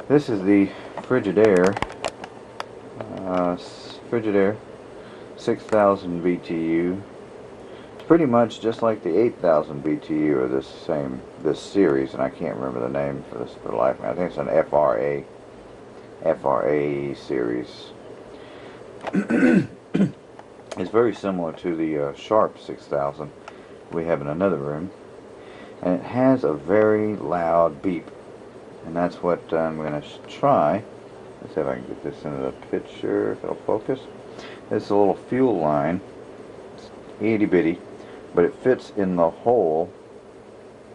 This is the Frigidaire Frigidaire 6000 BTU. It's pretty much just like the 8000 BTU of this series, and I can't remember the name for this for the life of me. I think it's an FRA series. It's very similar to the Sharp 6000 we have in another room, and it has a very loud beep, and that's what I'm going to try. Let's see if I can get this into the picture, if it'll focus. This is a little fuel line. It's itty bitty, but it fits in the hole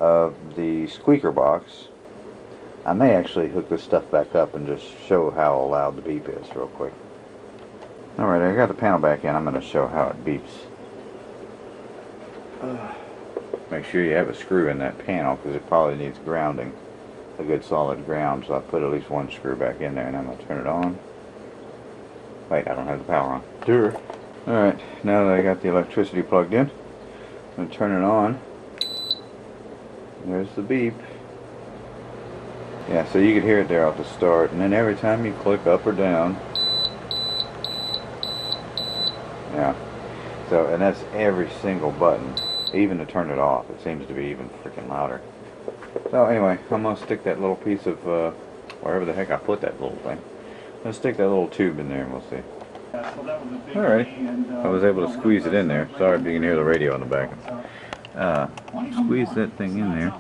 of the squeaker box. I may actually hook this stuff back up and just show how loud the beep is real quick. Alright, I got the panel back in. I'm going to show how it beeps. Make sure you have a screw in that panel, because it probably needs grounding. A good solid ground, so I put at least one screw back in there, and I'm going to turn it on. Wait, I don't have the power on. Sure. Alright, now that I got the electricity plugged in, I'm going to turn it on. There's the beep. Yeah, so you could hear it there at the start, and then every time you click up or down. Yeah. So, and that's every single button, even to turn it off. It seems to be even freaking louder. So anyway, I'm going to stick that little piece of, wherever the heck I put that little thing. I'm going to stick that little tube in there and we'll see. Alright, I was able to squeeze it in there. Sorry if you can hear the radio in the back. Squeeze that thing in there.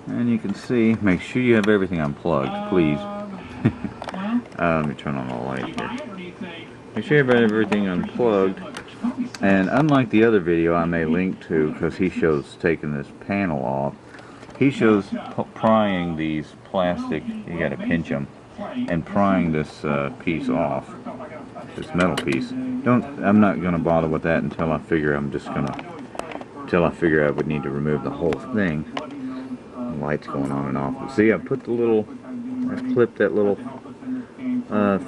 And you can see, make sure you have everything unplugged, please. Let me turn on the light here. Make sure you have everything unplugged. And unlike the other video I may link to, because he shows taking this panel off, he shows prying these plastic, you gotta pinch them, and prying this piece off, this metal piece. I'm not gonna bother with that until I figure I would need to remove the whole thing. The light's going on and off. But see, I clipped that little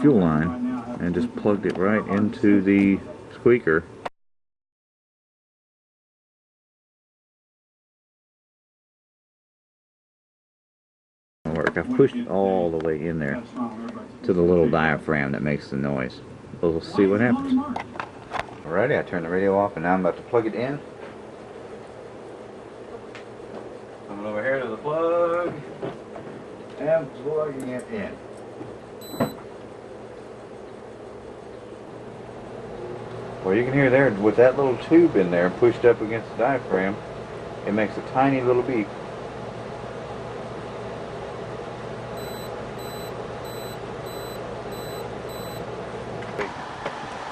fuel line and just plugged it right into the squeaker. I've pushed it all the way in there to the little diaphragm that makes the noise. We'll see what happens. Alrighty, I turned the radio off and now I'm about to plug it in. Coming over here to the plug and plugging it in. Well, you can hear there, with that little tube in there pushed up against the diaphragm, it makes a tiny little beep.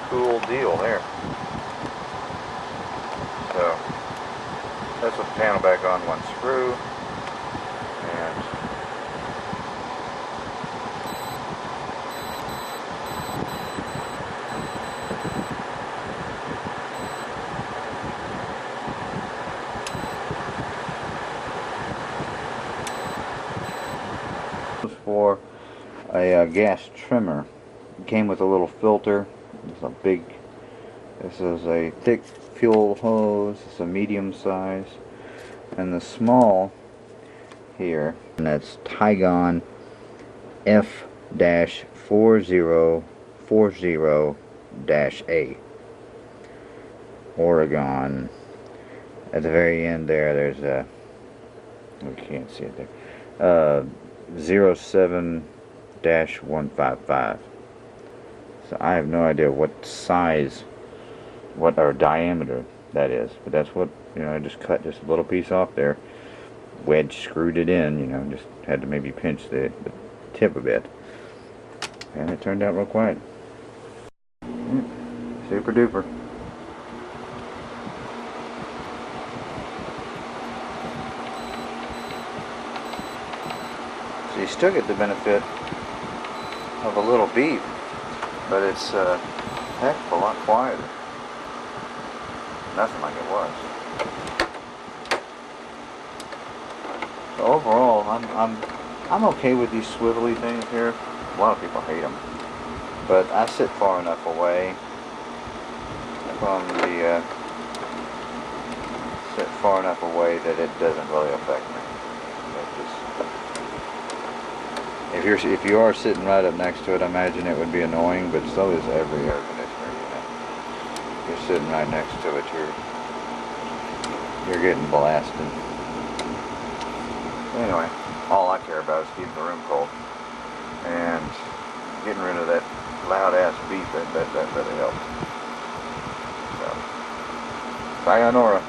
Cool deal there. So that's with the panel back on one screw, and this was for a gas trimmer. It came with a little filter. This is a thick fuel hose. It's a medium size, and the small here, and that's Tygon F-4040-A. Oregon. At the very end there's a, we can't see it there, 07-155. So I have no idea what size, or diameter that is, but that's what, I just cut just a little piece off there, wedge screwed it in, just had to maybe pinch the tip a bit, and it turned out real quiet. Super duper. So you still get the benefit of a little beep, but it's heck of a lot quieter. Nothing like it was. So overall, I'm okay with these swivelly things here. A lot of people hate them, but I sit far enough away from the that it doesn't really affect me. If you are sitting right up next to it, I imagine it would be annoying, but so is every air conditioner unit. If you're sitting right next to it, you're getting blasted. Anyway, all I care about is keeping the room cold and getting rid of that loud ass beep. That really helps. So, sayonara.